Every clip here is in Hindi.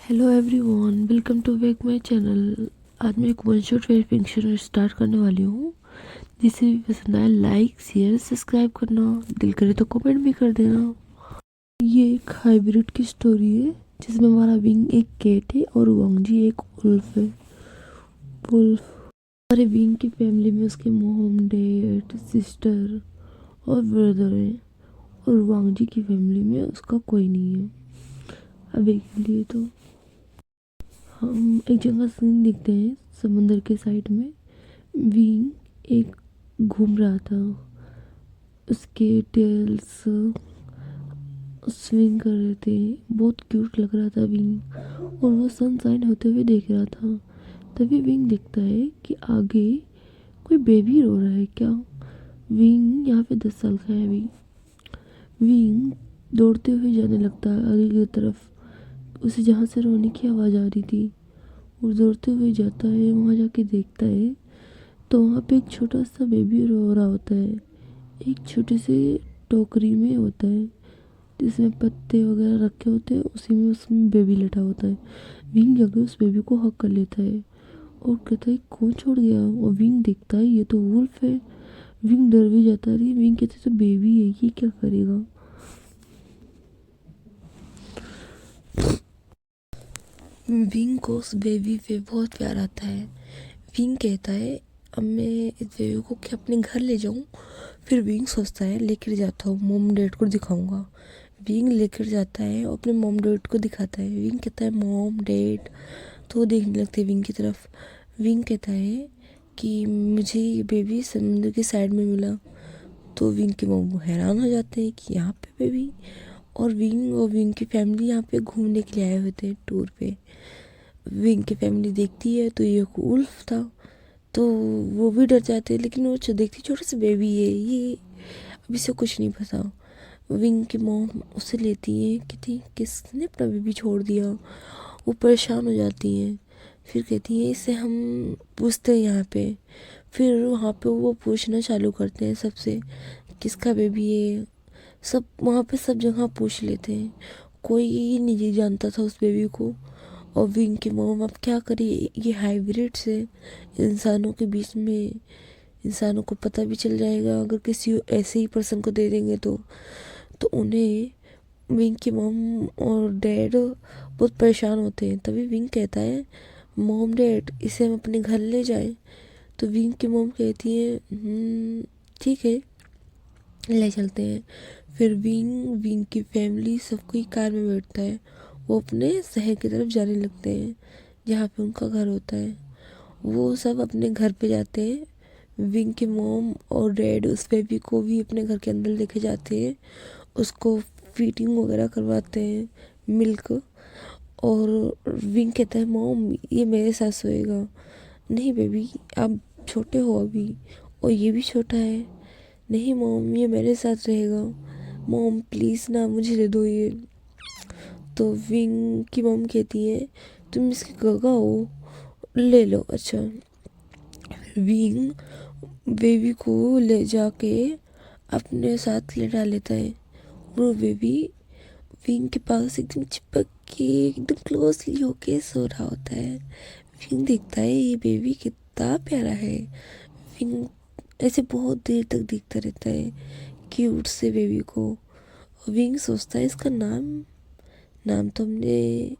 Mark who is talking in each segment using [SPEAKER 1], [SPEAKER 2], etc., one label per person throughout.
[SPEAKER 1] Hello everyone, welcome to back my channel. आज मैं एक one shot web fiction start करने वाली हूँ। जिसे भी पसंद आए लाइक शेयर सब्सक्राइब करना, दिल करे तो कमेंट भी कर देना। ये एक हाइब्रिड की स्टोरी है जिसमें हमारा विंग एक कैट है और वांगजी एक उल्फ है। उल्फ हमारे विंग की फैमिली में उसके मॉम डैड सिस्टर और ब्रदर है, और वांगजी की फैमिली में उसका कोई नहीं है अभी के लिए। तो हम एक जगह सीन देखते हैं समंदर के साइड में। विंग एक घूम रहा था, उसके टेल्स स्विंग कर रहे थे, बहुत क्यूट लग रहा था विंग, और वो सनशाइन होते हुए देख रहा था। तभी विंग देखता है कि आगे कोई बेबी रो रहा है। क्या विंग यहाँ पे 10 साल का है अभी। विंग दौड़ते हुए जाने लगता है आगे की तरफ, उसे जहाँ से रोने की आवाज़ आ रही थी। और दौड़ते हुए जाता है, वहाँ जाके देखता है तो वहाँ पे एक छोटा सा बेबी रो रहा होता है। एक छोटी सी टोकरी में होता है जिसमें पत्ते वगैरह रखे होते हैं, उसी में उसमें बेबी लेटा होता है। विंग जाकर उस बेबी को हक कर लेता है और कहता है कौन छोड़ गया। और विंग देखता है ये तो वुल्फ है। विंग डर भी जाता है। विंग कहते तो बेबी है, ये क्या करेगा। विंग को उस बेबी पे बहुत प्यार आता है। विंग कहता है अब मैं इस बेबी को क्या अपने घर ले जाऊं। फिर विंग सोचता है लेकर जाता हूँ, मॉम डैड को दिखाऊंगा। विंग लेकर जाता है और अपने मॉम डैड को दिखाता है। विंग कहता है मॉम डैड, तो वो देखने लगते हैं विंग की तरफ। विंग कहता है कि मुझे ये बेबी समुद्र की साइड में मिला। तो विंग के मॉम हैरान हो जाते हैं कि यहाँ पे बेबी। और विंग की फैमिली यहाँ पे घूमने के लिए आए हुए थे टूर पे। विंग की फैमिली देखती है तो ये उल्फ था, तो वो भी डर जाते हैं। लेकिन वो देखती छोटा सा बेबी है, ये अभी से कुछ नहीं पता। विंग की मॉम उसे लेती है, कहती किसने अपना बेबी छोड़ दिया। वो परेशान हो जाती हैं। फिर कहती है इससे हम पूछते हैं यहाँ पे। फिर वहाँ पे वो पूछना चालू करते हैं सबसे, किसका बेबी है। सब वहाँ पे सब जगह पूछ लेते हैं, कोई नहीं जानता था उस बेबी को। और विंग की मॉम अब क्या करे, ये हाइब्रिड से इंसानों के बीच में, इंसानों को पता भी चल जाएगा अगर किसी ऐसे ही पर्सन को दे देंगे तो उन्हें विंग की मॉम और डैड बहुत परेशान होते हैं। तभी विंग कहता है मॉम डैड इसे हम अपने घर ले जाएं। तो विंग की मॉम कहती है ठीक है ले चलते हैं। फिर विंग की फैमिली सब कोई कार में बैठता है। वो अपने शहर की तरफ जाने लगते हैं जहाँ पे उनका घर होता है। वो सब अपने घर पे जाते हैं। विंग के मॉम और डैड उस बेबी को भी अपने घर के अंदर लेके जाते हैं, उसको फीडिंग वगैरह करवाते हैं, मिल्क। और विंग कहता है मॉम ये मेरे साथ सोएगा। नहीं बेबी आप छोटे हो अभी, और ये भी छोटा है। नहीं मॉम ये मेरे साथ रहेगा। मॉम प्लीज़ ना मुझे दे दो ये। तो विंग की मॉम कहती है तुम इसकी गगा हो, ले लो। अच्छा, विंग बेबी को ले जाके अपने साथ लेटा लेता है। वो बेबी विंग के पास एकदम चिपक के एकदम क्लोजली होके सो रहा होता है। विंग देखता है ये बेबी कितना प्यारा है। विंग ऐसे बहुत देर तक देखता रहता है क्यूट से बेबी को। विंग सोचता है इसका नाम नाम तो हमने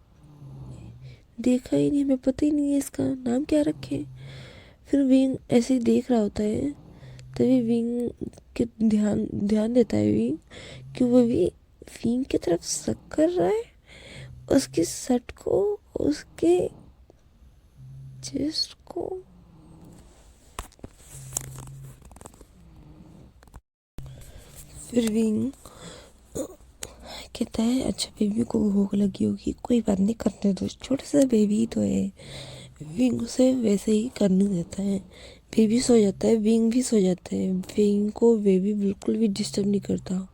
[SPEAKER 1] देखा ही नहीं, हमें पता ही नहीं है इसका नाम क्या रखें। फिर विंग ऐसे ही देख रहा होता है। तभी विंग के ध्यान ध्यान देता है विंग कि वो भी विंग की तरफ शक कर रहा है, उसकी शर्ट को, उसके चेस्ट को। फिर विंग कहता है अच्छा बेबी को भूख लगी होगी, कोई बात नहीं करने दो, छोटा सा बेबी तो है। विंग उसे वैसे ही करने देता है। बेबी सो जाता है, विंग भी सो जाता है। विंग को बेबी बिल्कुल भी डिस्टर्ब नहीं करता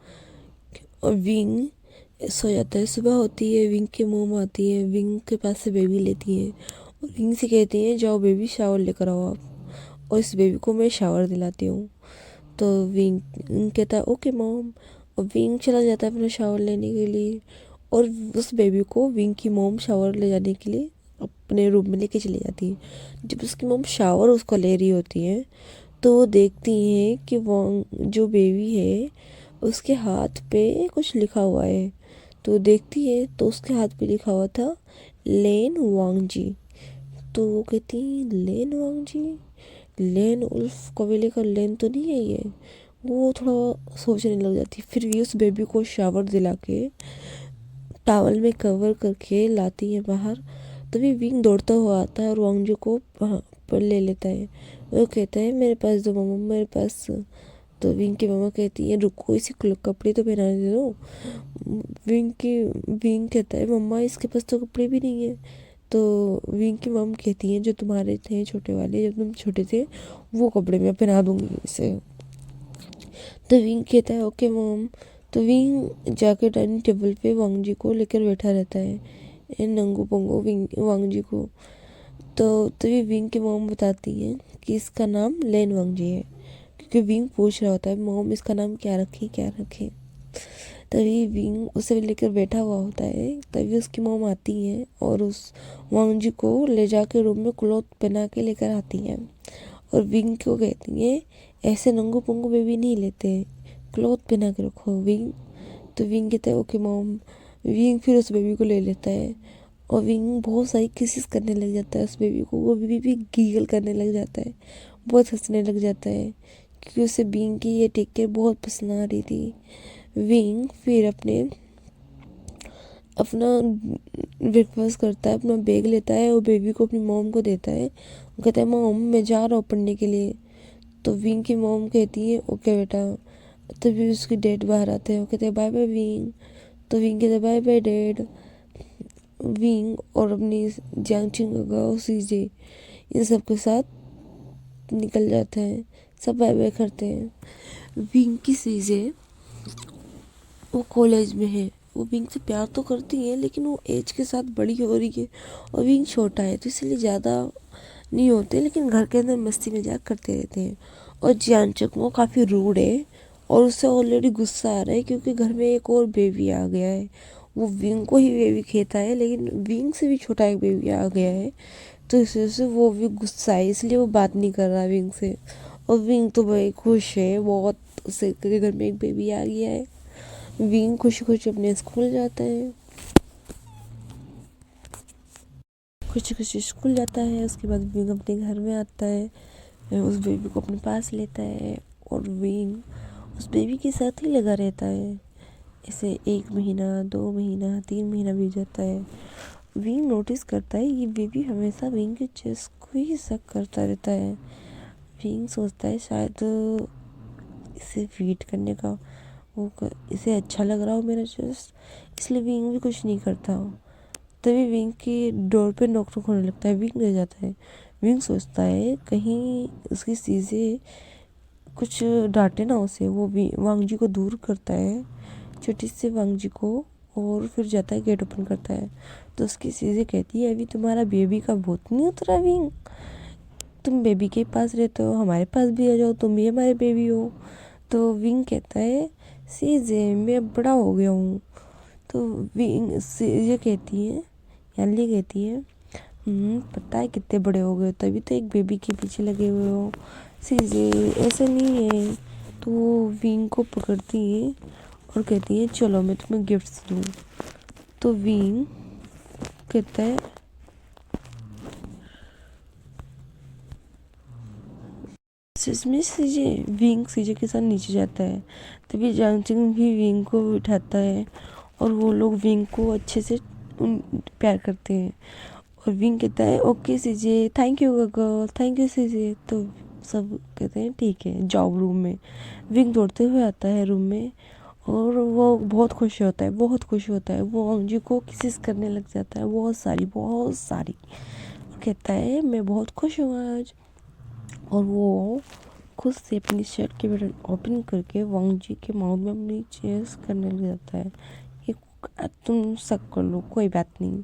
[SPEAKER 1] और विंग सो जाता है। सुबह होती है, विंग की मोम आती है, विंग के पास से बेबी लेती है और विंग से कहती है जाओ बेबी शावर लेकर आओ आप, और इस बेबी को मैं शावर दिलाती हूँ। तो विंग कहता है ओके मॉम, और विंग चला जाता है अपना शावर लेने के लिए। और उस बेबी को विंग की मोम शावर ले जाने के लिए अपने रूम में लेके चली जाती है। जब उसकी मोम शावर उसको ले रही होती है तो वो देखती हैं कि वो जो बेबी है उसके हाथ पे कुछ लिखा हुआ है। तो देखती है तो उसके हाथ पे लिखा हुआ था लेन वांगजी। तो वो कहती लेन वांगजी, लेन उल्फ कबीले का लेन तो नहीं है ये। वो थोड़ा सोचने लग जाती। फिर भी उस बेबी को शावर दिला के टॉवल में कवर करके लाती है बाहर। तभी विंग दौड़ता हुआ आता है और वांगजू को पर ले लेता है। वो कहता है मेरे पास दो मम्मा, मेरे पास। तो विंग की मम्मा कहती है रुको, इसी को कपड़े तो पहना दे दो। विंग कहता है मम्मा इसके पास तो कपड़े भी नहीं है। तो विंग की मम कहती है जो तुम्हारे थे छोटे वाले, जब तुम छोटे थे वो कपड़े मैं पहना दूंगी इसे। तो विंग कहता है ओके मॉम। तो विंग जाके डाइनिंग टेबल पे वांगजी को लेकर बैठा रहता है, नंगू पंगू वांगजी को। तो तभी विंग की मॉम बताती है कि इसका नाम लेन वांगजी है, क्योंकि विंग पूछ रहा होता है मॉम इसका नाम क्या रखे क्या रखे। तभी विंग उसे लेकर बैठा हुआ होता है। तभी उसकी मॉम आती है और उस वांगजी को ले जाके रूम में क्लॉथ पहना के लेकर आती है। और विंग को कहती है ऐसे नंगू पंगू बेबी नहीं लेते, क्लॉथ पहना के रखो विंग। तो विंग कहता है ओके मॉम। विंग फिर उस बेबी को ले लेता है और विंग बहुत सारी किसेस करने लग जाता है उस बेबी को। वो बेबी भी गीगल करने लग जाता है, बहुत हंसने लग जाता है, क्योंकि उसे विंग की ये टेक केयर बहुत पसंद आ रही थी। विंग फिर अपना ब्रेकफास्ट करता है, अपना बैग लेता है और बेबी को अपनी मॉम को देता है। वो कहता है मॉम मैं जा रहा हूँ पढ़ने के लिए। तो विंग की मॉम कहती है ओके बेटा। तभी उसकी डैड बाहर आते हैं, वो कहते हैं बाय बाय विंग। तो विंग कहते हैं बाय बाय डैड। विंग और अपनी जियांगचिंग और सीजे इन सब के साथ निकल जाते हैं, सब बाय बाय करते हैं। विंग की सीजे वो कॉलेज में है। वो विंग से प्यार तो करती है लेकिन वो एज के साथ बड़ी हो रही है और विंग छोटा है तो इसलिए ज़्यादा नहीं होते, लेकिन घर के अंदर मस्ती मजाक करते रहते हैं। और जियांचक वो काफ़ी रूड है और उससे ऑलरेडी गुस्सा आ रहा है क्योंकि घर में एक और बेबी आ गया है। वो विंग को ही बेबी कहता है लेकिन विंग से भी छोटा एक बेबी आ गया है। तो इस वजह से वो भी गुस्सा है, इसलिए वो बात नहीं कर रहा विंग से। और विंग तो भाई खुश है बहुत, उसे घर में एक बेबी आ गया है। विंग खुशी खुशी अपने स्कूल जाता है, खुशी खुशी स्कूल जाता है। उसके बाद विंग अपने घर में आता है, उस बेबी को अपने पास लेता है और विंग उस बेबी के साथ ही लगा रहता है। ऐसे 1 महीना 2 महीना 3 महीना बीत जाता है। विंग नोटिस करता है ये बेबी हमेशा विंग के चेस्ट को ही सक करता रहता है। विंग सोचता है शायद इसे फीड करने का इसे अच्छा लग रहा हो मेरा चेस्ट, इसलिए विंग भी कुछ नहीं करता हो। तभी विंग की डोर पे नॉक नॉक होने लगता है। विंग रह जाता है। विंग सोचता है कहीं उसकी चीज़ें कुछ डांटे ना उसे। वो वांगजी को दूर करता है, छोटी से वांगजी को, और फिर जाता है गेट ओपन करता है। तो उसकी चीज़ें कहती है अभी तुम्हारा बेबी का भूत नहीं उतरा विंग, तुम बेबी के पास रहते हो, हमारे पास भी आ जाओ, तुम भी हमारे बेबी हो। तो विंग कहता है सीजे मैं बड़ा हो गया हूँ। तो विंग सीजे कहती है, यानली कहती है पता है कितने बड़े हो गए, तभी तो एक बेबी के पीछे लगे हुए हो। सीजे ऐसा नहीं है। तो वो विंग को पकड़ती है और कहती है चलो मैं तुम्हें गिफ्ट्स दूँ। तो विंग कहता है सिस्मी सीजे। विंग सीजे के साथ नीचे जाता है। तभी जांगचिंग भी विंग को उठाता है और वो लोग विंग को अच्छे से प्यार करते हैं। और विंग कहता है okay CJ, thank you girl, thank you CJ. तो सब कहते हैं ठीक है जाओ रूम में। विंग दौड़ते हुए आता है रूम में और वो बहुत खुश होता है, बहुत खुश होता है। वो अंजू को किसेस करने लग जाता है, बहुत सारी बहुत सारी। कहता है मैं बहुत खुश हूँ आज। और वो खुद से अपनी शर्ट के बटन ओपन करके वांगजी के माउथ में अपनी चेयर्स करने लग जाता है कि तुम सब कर लो कोई बात नहीं।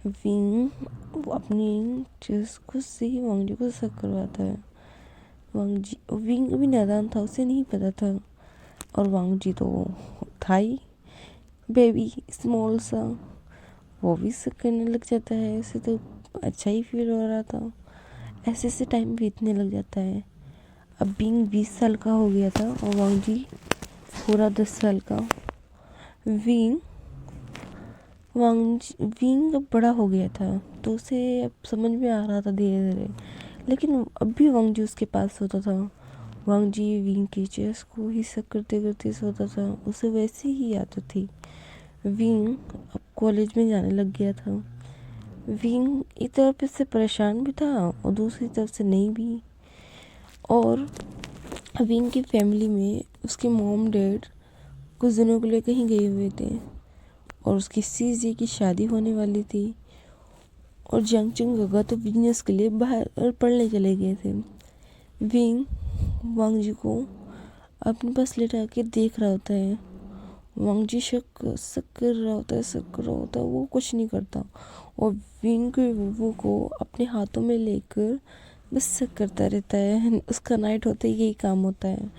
[SPEAKER 1] विंग अपनी चेयर्स खुद से ही वांगजी को सक करवाता है। वांगजी विंग भी नादान था, उसे नहीं पता था, और वांगजी तो था ही। बेबी स्मॉल सा, वो भी शक करने लग जाता है। ऐसे तो अच्छा ही फील हो रहा था। ऐसे ऐसे टाइम बीतने लग जाता है। अब बिंग 20 साल का हो गया था और वांग जी पूरा 10 साल का। विंग विंग अब बड़ा हो गया था, तो उसे अब समझ में आ रहा था धीरे धीरे। लेकिन अब भी वांग जी उसके पास सोता था। वांग जी विंग की चेस्ट को ही शक करते करते सोता था। उसे वैसे ही आदत थी। विंग अब कॉलेज में जाने लग गया था। विंग एक तरफ से परेशान भी था और दूसरी तरफ से नहीं भी। और विंग की फैमिली में उसके मॉम डैड कुछ दिनों के लिए कहीं गए हुए थे और उसकी सीजे की शादी होने वाली थी। और जंगचुंग गगा तो बिजनेस के लिए बाहर पढ़ने चले गए थे। विंग वांग जी को अपने पास लेटा के देख रहा होता है। वांग जी शक कर रहा होता है, वो कुछ नहीं करता। और विंग के वो को अपने हाथों में लेकर बस शक करता रहता है। उसका नाइट होता है यही काम होता है।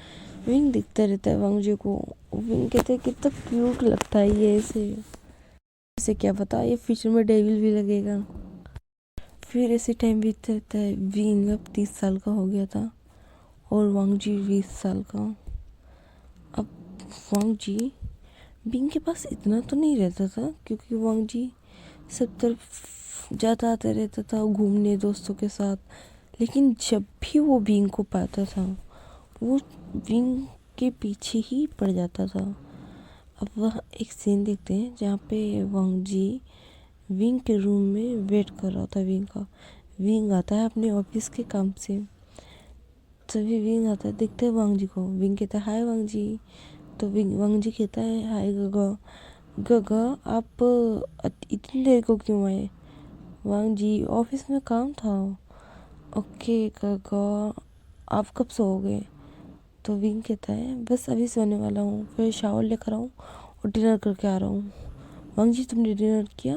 [SPEAKER 1] विंग दिखता रहता है वांग जी को। विंग कहते हैं कितना क्यूट लगता है ये ऐसे क्या पता ये फ्यूचर में डेविल भी लगेगा। फिर ऐसे टाइम बीतता रहता है। विंग अब 30 साल का हो गया था और वांग जी 20 साल का। अब वांग जी विंग के पास इतना तो नहीं रहता था, क्योंकि वांग जी सब तरफ जाता आता रहता था घूमने दोस्तों के साथ। लेकिन जब भी वो विंग को पाता था, वो विंग के पीछे ही पड़ जाता था। अब वह एक सीन देखते हैं जहाँ पे वांग जी विंग के रूम में वेट कर रहा था विंग का। विंग आता है अपने ऑफिस के काम से, तभी विंग आता है, देखते हैं वांग जी को। विंग कहता है हाय वांग जी। तो वांग जी कहता है हाय गगा। गगा आप इतनी देर को क्यों आए? वांग जी ऑफिस में काम था। ओके गगा, आप कब सोओगे? तो विंग कहता है बस अभी सोने वाला हूँ, फिर शावर लेकर आऊँ और डिनर करके आ रहा हूँ। वांग जी तुमने डिनर किया?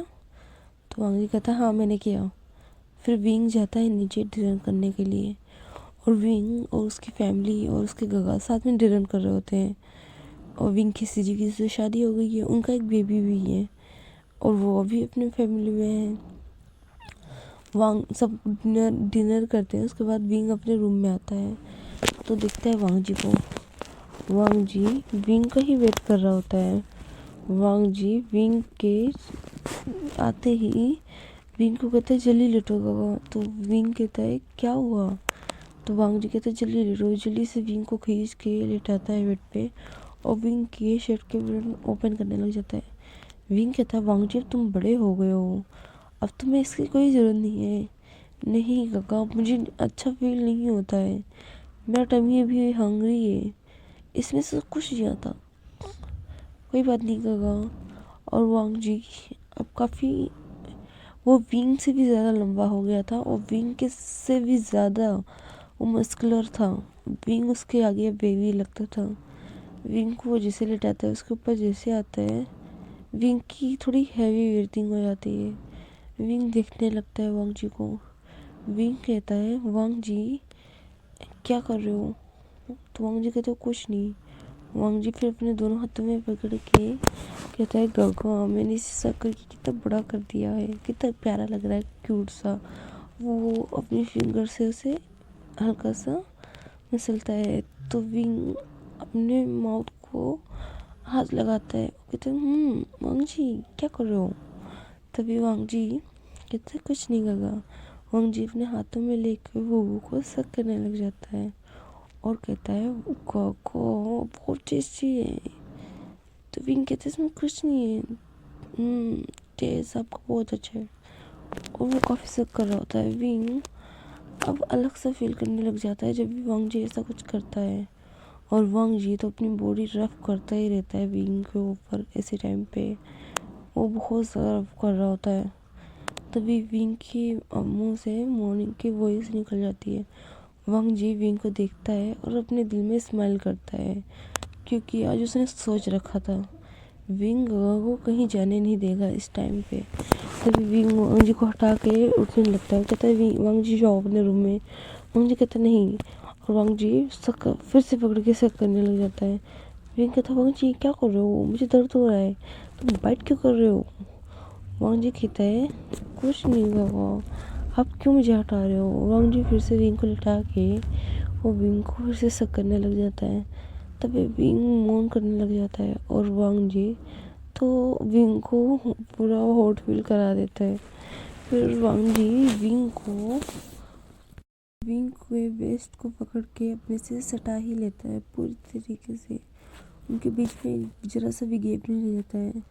[SPEAKER 1] तो वांग जी कहता है हाँ मैंने किया। फिर विंग जाता है नीचे डिनर करने के लिए और विंग और उसकी फैमिली और उसके गगा साथ में डिनर कर रहे होते हैं। और विंग की सीजी की से शादी हो गई है, उनका एक बेबी भी है और वो अभी अपने फैमिली में है। वांग सब डिनर करते हैं। उसके बाद विंग अपने रूम में आता है तो दिखता है वांग जी को। वांग जी विंग का ही वेट कर रहा होता है। वांग जी विंग के आते ही विंग को कहता है जल्दी लेटो गगा। तो विंग कहता है क्या हुआ? तो वांग जी कहता है जल्दी लेटो। जल्दी से विंग को खींच के लेटाता है बेड पे और विंग के शर्ट के बटन ओपन करने लग जाता है। विंग कहता है वांग जी अब तुम बड़े हो गए हो, अब तुम्हें इसकी कोई ज़रूरत नहीं है। नहीं गगा मुझे अच्छा फील नहीं होता है, मेरा टमी अभी हंग्री है, इसमें से कुछ नहीं आता। कोई बात नहीं गगा। और वांग जी अब काफ़ी वो विंग से भी ज़्यादा लंबा हो गया था और विंग के से भी ज़्यादा वो मस्कुलर था। विंग उसके आगे बेबी लगता था। विंग को वो जैसे लेटाता है उसके ऊपर जैसे आता है, विंग की थोड़ी हैवी ब्रीथिंग हो जाती है। विंग देखने लगता है वांग जी को। विंग कहता है वांग जी क्या कर रहे हो? तो वांग जी कहते हो कुछ नहीं। वांग जी फिर अपने दोनों हाथों में पकड़ के कहता है गगा मैंने इसे सक करके कितना बड़ा कर दिया है, कितना प्यारा लग रहा है, क्यूट सा। वो अपनी फिंगर से उसे हल्का सा मसलता है। तो विंग अपने माउथ को हाथ लगाता है, कहते हैं वांग जी क्या कर रहे हो? तभी वांग जी कहते कुछ नहीं गगा। वांग जी अपने हाथों में लेकर वो को सक करने लग जाता है और कहता है गगा बहुत टेस्टी है। तो विंग कहते इसमें कुछ नहीं है, टेस्ट आपका बहुत अच्छा है। और वो काफ़ी सक कर रहा होता है। विंग अब अलग सा फील करने लग जाता है जब भी वांग जी ऐसा कुछ करता है। और वांग जी तो अपनी बॉडी रफ करता ही रहता है विंग के ऊपर। ऐसे टाइम पे वो बहुत ज़्यादा रफ कर रहा होता है। तभी विंग की मुंह से मॉर्निंग की वॉइस निकल जाती है। वांग जी विंग को देखता है और अपने दिल में स्माइल करता है, क्योंकि आज उसने सोच रखा था विंग को कहीं जाने नहीं देगा इस टाइम पे। तभी विंग वांग जी को हटा के उठने लगता है। कहता है वांग जी जाओ अपने रूम में। वांग जी कहता नहीं और वांग जी शक फिर से पकड़ के शक करने लग जाता है। विंग कहता वांग जी क्या कर रहे हो, मुझे दर्द हो रहा है। तुम बाइट क्यों कर रहे हो? वांग जी कहता है कुछ नहीं बाबा, आप क्यों मुझे हटा रहे हो? वांग जी फिर से विंग को लिटा के वो विंग को फिर से सक करने लग जाता है। तभी विंग मौन करने लग जाता है और वांग जी तो विंग को पूरा हॉट फील करा देता है। फिर वांग जी विंग के वेस्ट को पकड़ के अपने से सटा ही लेता है पूरी तरीके से। उनके बीच में जरा सा भी गैप नहीं रह जाता है।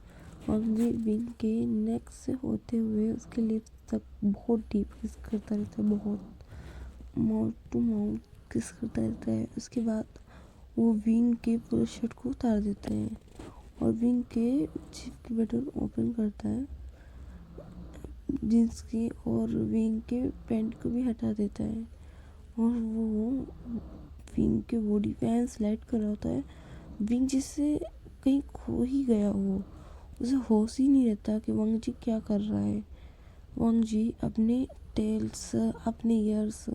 [SPEAKER 1] वांग जी विंग के नेक से होते हुए उसके लिप्स तक बहुत डीप किस करता रहता है, बहुत माउथ टू माउथ किस करता रहता है। उसके बाद वो विंग के पूरे शर्ट को उतार देता है और विंग के जिप की बटन ओपन करता है जींस की और विंग के पैंट को भी हटा देता है और वो विंग के बॉडी पे हैंड स्लाइड कर रहा होता है। विंग जिससे कहीं खो ही गया हो, उसे होश ही नहीं रहता कि वांग जी क्या कर रहा है। वांग जी अपने टेल्स अपने ईयर्स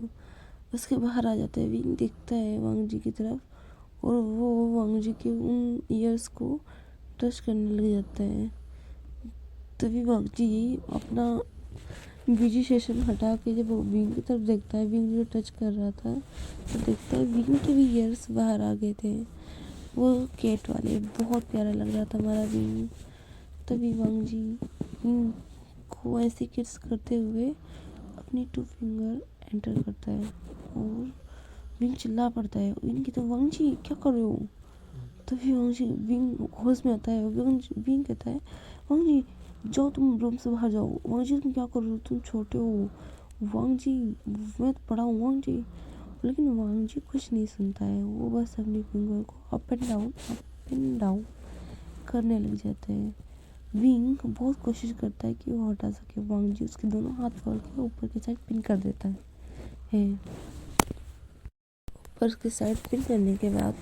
[SPEAKER 1] उसके बाहर आ जाता है। विंग देखता है वांग जी की तरफ और वो वांग जी के उन ईयर्स को टच करने लग जाता है। तभी वांग जी अपना बीजी सेशन हटा के जब वो विंग की तरफ देखता है, विंग जो टच कर रहा था, तो देखता है विंग के भी ईयर्स बाहर आ गए थे। वो कैट वाले बहुत प्यारा लग रहा था हमारा विंग। तभी वांग जी विंग को ऐसे किस करते हुए अपनी 2 फिंगर एंटर करता है और विंग चिल्ला पड़ता है। विंग कहता है वांग जी क्या कर रहे हो? तभी वांग जी विंग होश में आता है। विंग कहता है वांग जी जाओ, तुम रूम से बाहर जाओ। वांग जी तुम क्या कर रहे हो? तुम छोटे हो वांग जी, मैं तो बड़ा हूँ वांग जी। लेकिन वांग जी कुछ नहीं सुनता है, वो बस अपनी फिंगर को अप एंड डाउन करने लग जाता है। विंग बहुत कोशिश करता है कि वो हटा सके। वांग जी उसके दोनों हाथ पकड़ के ऊपर की साइड पिन कर देता है। ऊपर की साइड पिन करने के बाद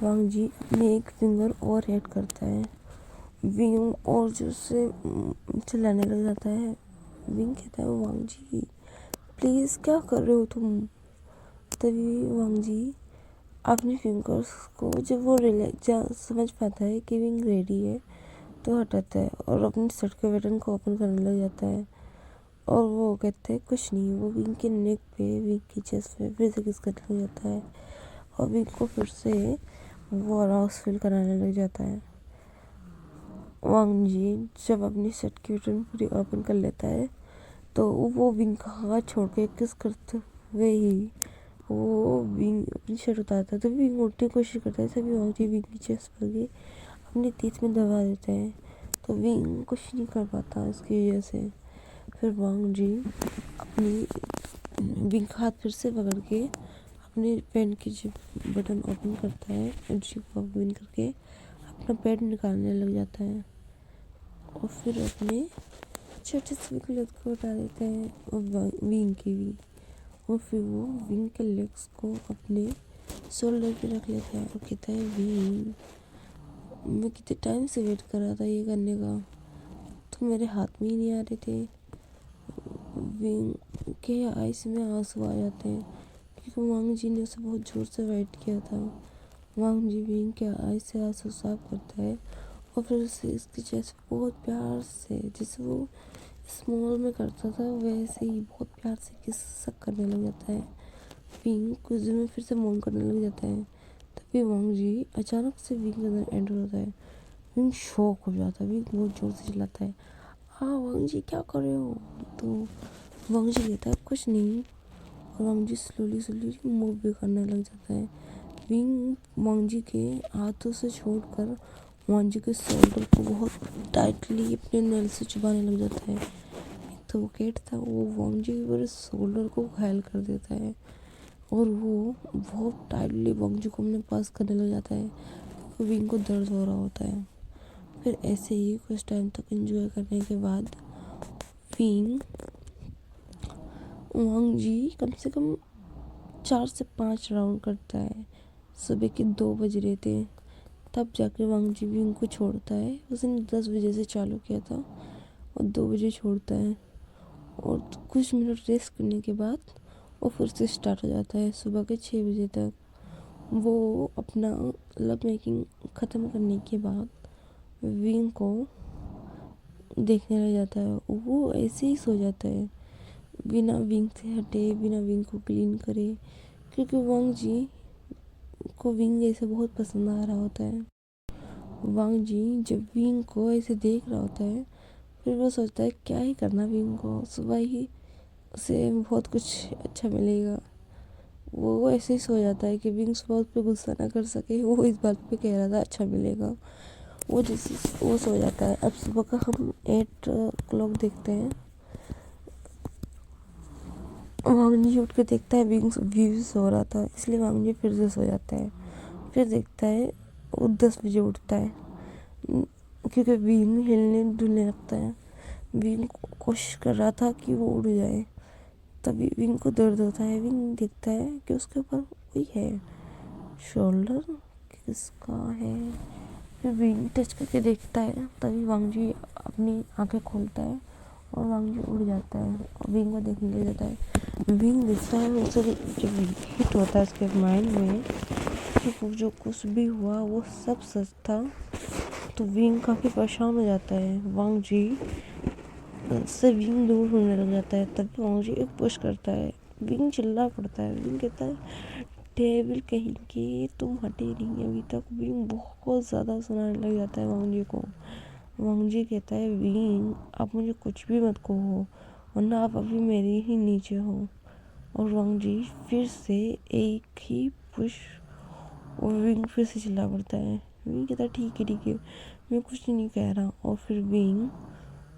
[SPEAKER 1] वांग जी अपनी एक फिंगर और ऐड करता है। विंग और जो से चिल्लाने लग जाता है। विंग कहता है वांग जी प्लीज़ क्या कर रहे हो तुम? तभी वांग जी अपनी फिंगर्स को जब वो समझ पाता है कि विंग रेडी है तो हटाता है और अपने शर्ट के बटन को ओपन करने लग जाता है। और वो कहते हैं कुछ नहीं, वो विंग के नेक पे विंग की चेस्ट पे फिर से किस करने लग जाता है और विंग को फिर से वो अराउज फील कराने लग जाता है। वांग जी जब अपनी शर्ट की बटन पूरी ओपन कर लेता है तो वो विंग का हाथ छोड़ के किस करते हुए ही वो विंग अपनी शर्ट उतारता है। तो विंग उठने की कोशिश करता है, तभी वांग जी विंग की चेस्ट पर के अपने तीत में दबा देता है। तो विंग कुछ नहीं कर पाता इसकी वजह से। फिर वांग जी अपनी विंग का हाथ फिर से पकड़ के अपने पैंट की जिप बटन ओपन करता है और जिप ओपन करके अपना पैंट निकालने लग जाता है और फिर अपने छोटे से क्लॉथ को उठा देता है और विंग की भी। और फिर वो विंग के लेग्स को अपने शोल्डर पे रख लेता है और कहता है विंग मैं कितने टाइम से वेट कर रहा था ये करने का, तो मेरे हाथ में ही नहीं आ रहे थे। विंग के आइस में आंसू आ जाते हैं क्योंकि वांग जी ने उसे बहुत ज़ोर से वेट किया था। वांग जी विंग के आइस से आंसू साफ करता है और फिर उसे इसके चेस्ट बहुत प्यार से, जैसे वो स्मॉल में करता था वैसे ही बहुत प्यार से किस करने लग जाता है। विंग कुछ देर में फिर से मौन करने लग जाता है। तभी वांग जी अचानक से विंग के अंदर एंटर होता है। विंग शॉक हो जाता है। विंग बहुत जोर से चिल्लाता है हाँ वांग जी क्या कर रहे हो? तो वांग जी कहता है कुछ नहीं और वांग जी स्लोली मूव भी करने लग जाता है। विंग वांग जी के हाथों से छोड़कर वांग जी के शोल्डर को बहुत टाइटली अपने नेल से चुभाने लग जाता है। तो वो कैट था, वो वांग जी के पूरे शोल्डर को घायल कर देता है और वो बहुत टाइटली वांग जी को अपने पास करने लग जाता है क्योंकि विंग को दर्द हो रहा होता है। फिर ऐसे ही कुछ टाइम तक एंजॉय करने के बाद विंग वांग जी कम से कम 4 से 5 राउंड करता है। सुबह के 2 बज रहे थे तब जाकर वांग जी विंग को छोड़ता है। उसने 10 बजे से चालू किया था और 2 बजे छोड़ता है और कुछ मिनट रेस्ट करने के बाद वो फिर से स्टार्ट हो जाता है सुबह के 6 बजे तक। वो अपना लव मेकिंग ख़त्म करने के बाद विंग को देखने लग जाता है। वो ऐसे ही सो जाता है बिना विंग से हटे, बिना विंग को क्लीन करे, क्योंकि वांग जी को विंग ऐसे बहुत पसंद आ रहा होता है। वांग जी जब विंग को ऐसे देख रहा होता है, फिर वो सोचता है क्या ही करना विंग को, सुबह ही उसे बहुत कुछ अच्छा मिलेगा। वो ऐसे ही सो जाता है कि विंग सुबह उस पर गुस्सा ना कर सके। वो इस बात पे कह रहा था अच्छा मिलेगा। वो जैसे वो सो जाता है। अब सुबह का हम 8 o'clock देखते हैं। वांग जी उठ के देखता है विंग सो रहा था, इसलिए वांग जी फिर से सो जाता है। फिर देखता है वो 10 बजे उठता है, क्योंकि विंग हिलने डुलने लगता है। विंग कोशिश कर रहा था कि वो उड़ जाए, तभी विंग को दर्द होता है। विंग देखता है कि उसके ऊपर कोई है, शोल्डर किसका है। फिर विंग टच करके देखता है, तभी वांग जी अपनी आंखें खोलता है और वांग जी उड़ जाता है और विंग को देखने लग जाता है। विंग देखता है, उसे जब हिट होता है उसके माइंड में कि जो कुछ भी हुआ वो सब सच था, तो विंग काफ़ी परेशान हो जाता है। वांग जी से विंग दूर होने लग जाता है। तभी वांग जी एक पुश करता है, विंग चिल्ला पड़ता है। विंग कहता है टेबल कहीं के, तुम हटे नहीं अभी तक। विंग बहुत ज़्यादा सुनाने लग जाता है वांग जी को। वांग जी कहता है विंग आप मुझे कुछ भी मत कहो, वरना आप अभी मेरे ही नीचे हो। और वांग जी फिर से एक ही पुश, और विंग फिर से चिल्ला पड़ता है। विंग कहता है ठीक है मैं कुछ नहीं कह रहा। और फिर विंग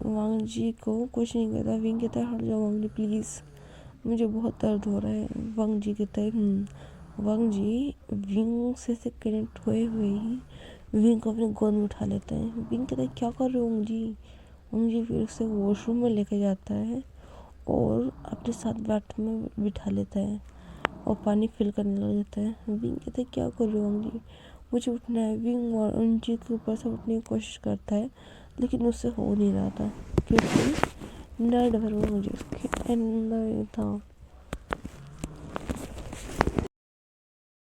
[SPEAKER 1] वांग जी को कुछ नहीं कहता। विंग कहता है हट जाओ वांग जी प्लीज़, मुझे बहुत दर्द हो रहा है। वांग जी कहता है वांग जी विंग से कनेक्ट हुए ही विंग को अपने गोद में उठा लेता है। विंग कहता है क्या कर रहे हो वांग जी। वांग जी फिर उसे वॉशरूम में लेके जाता है और अपने साथ बाथरूम में बिठा लेता है और पानी फिल करने लग जाता है। विंग कहता है क्या कर रहे हो वांग जी, मुझे उठना है। विंग वांग जी के ऊपर से उठने की कोशिश करता है, लेकिन उससे हो नहीं रहा था, क्योंकि नर्ड भर वांग जी उसके अंदर था।